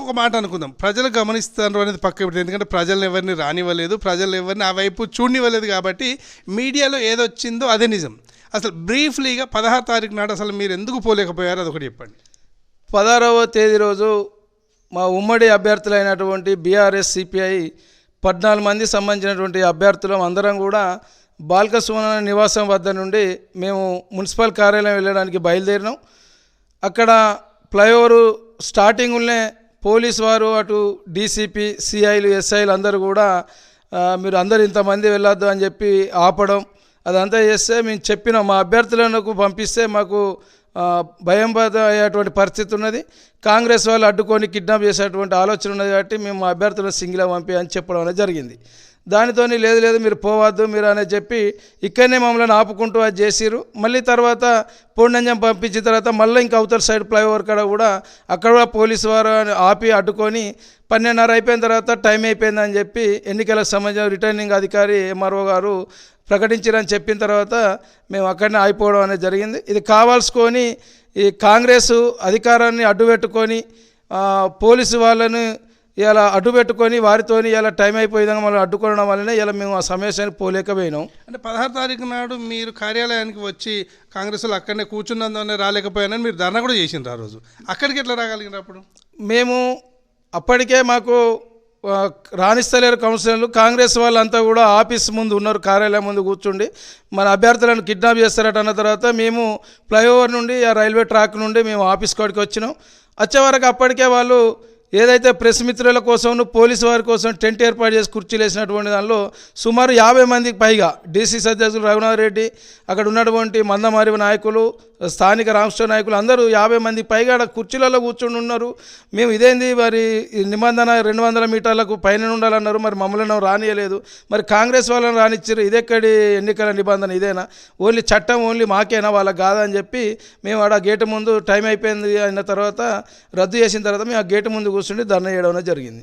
ఒక మాట అనుకుందాం, ప్రజలు గమనిస్తారు అనేది పక్క పెట్టి, ఎందుకంటే ప్రజలను ఎవరిని రానివ్వలేదు, ప్రజలు ఎవరిని ఆ వైపు చూడనివ్వలేదు, కాబట్టి మీడియాలో ఏదొచ్చిందో అదే నిజం. అసలు బ్రీఫ్లీగా 16 తారీఖు నాడు అసలు మీరు ఎందుకు పోలేకపోయారు అదొకటి చెప్పండి. 16వ తేదీ రోజు మా ఉమ్మడి అభ్యర్థులైనటువంటి బీఆర్ఎస్ సిపిఐ 14 మంది సంబంధించినటువంటి అభ్యర్థులం అందరం కూడా బాల్కసుమన నివాసం వద్ద నుండి మేము మున్సిపల్ కార్యాలయం వెళ్ళడానికి బయలుదేరినాం. అక్కడ ఫ్లైఓవర్ స్టార్టింగ్లోనే పోలీసు వారు, అటు డీసీపీ, సిఐలు, ఎస్ఐలు అందరూ కూడా మీరు అందరు ఇంతమంది వెళ్ళొద్దు అని చెప్పి ఆపడం, అదంతా చేస్తే మేము చెప్పినాం. మా అభ్యర్థులకు పంపిస్తే మాకు భయం అయ్యేటువంటి పరిస్థితి ఉన్నది. కాంగ్రెస్ వాళ్ళు అడ్డుకొని కిడ్నాప్ చేసేటువంటి ఆలోచన ఉన్నది, కాబట్టి మేము మా అభ్యర్థులను సింగిల్గా పంపి అని చెప్పడం అనేది జరిగింది. దానితో లేదు మీరు పోవద్దు మీరు అనేది చెప్పి ఇక్కడనే మమ్మల్ని ఆపుకుంటూ అది చేసిరు. మళ్ళీ తర్వాత పొండంజం పంపించిన తర్వాత మళ్ళీ ఇంకా అవతల సైడ్ ఫ్లైఓవర్ కాడ కూడా అక్కడ కూడా పోలీసు వారు ఆపి అడ్డుకొని 12:30 అయిపోయిన తర్వాత టైం అయిపోయిందని చెప్పి ఎన్నికలకు సంబంధించిన రిటర్నింగ్ అధికారి ఎంఆర్ఓ గారు ప్రకటించారని చెప్పిన తర్వాత మేము అక్కడనే ఆగిపోవడం అనేది జరిగింది. ఇది కావాల్సుకొని ఈ కాంగ్రెస్ అధికారాన్ని అడ్డుపెట్టుకొని పోలీసు వాళ్ళని ఇలా అడ్డుపెట్టుకొని వారితోని ఇలా టైం అయిపోయేదాకా మనం అడ్డుకోవడం వల్లనే ఇలా మేము ఆ సమావేశానికి పోలేకపోయినాం. అంటే 16 తారీఖు నాడు మీరు కార్యాలయానికి వచ్చి కాంగ్రెస్ వాళ్ళు అక్కడనే కూర్చున్నందువల్ల రాలేకపోయానని మీరు ధర్నా కూడా చేసిండ్రు. ఆ రోజు అక్కడికి ఎట్లా రాగలిగినారు? అప్పుడు మేము అప్పటికే మాకు రాణిస్తలేరు కౌన్సిలర్లు. కాంగ్రెస్ వాళ్ళంతా కూడా ఆఫీస్ ముందు ఉన్నారు, కార్యాలయం ముందు కూర్చుండి మన అభ్యర్థులను కిడ్నాప్ చేస్తారట అన్న తర్వాత మేము ఫ్లైఓవర్ నుండి ఆ రైల్వే ట్రాక్ నుండి మేము ఆఫీస్ కాడికి వచ్చినాం. వచ్చే వరకు అప్పటికే వాళ్ళు ఏదైతే ప్రెస్ మిత్రుల కోసం, పోలీసు వారి కోసం టెంట్ ఏర్పాటు చేసి కుర్చీలు వేసినటువంటి దానిలో సుమారు 50 మందికి పైగా డీసీసీ అధ్యక్షులు రఘునాథ్ రెడ్డి, అక్కడ ఉన్నటువంటి మందమారి నాయకులు, స్థానిక రాష్ట్ర నాయకులు అందరూ 50 మందికి పైగా కుర్చీలలో కూర్చుని ఉన్నారు. మేము ఇదేంది మరి నిబంధన 200 మీటర్లకు పైన ఉండాలన్నారు, మరి మమ్మల్ని రానియలేదు, మరి కాంగ్రెస్ వాళ్ళని రానిచ్చారు, ఇదెక్కడి ఎన్నికల నిబంధన ఇదేనా, ఓన్లీ చట్టం ఓన్లీ మాకేనా వాళ్ళకి కాదని చెప్పి మేము ఆడ గేటు ముందు టైం అయిపోయింది అయిన తర్వాత రద్దు చేసిన తర్వాత మేము ఆ గేటు ముందు కూర్చుండి ధర్నా చేయడం జరిగింది.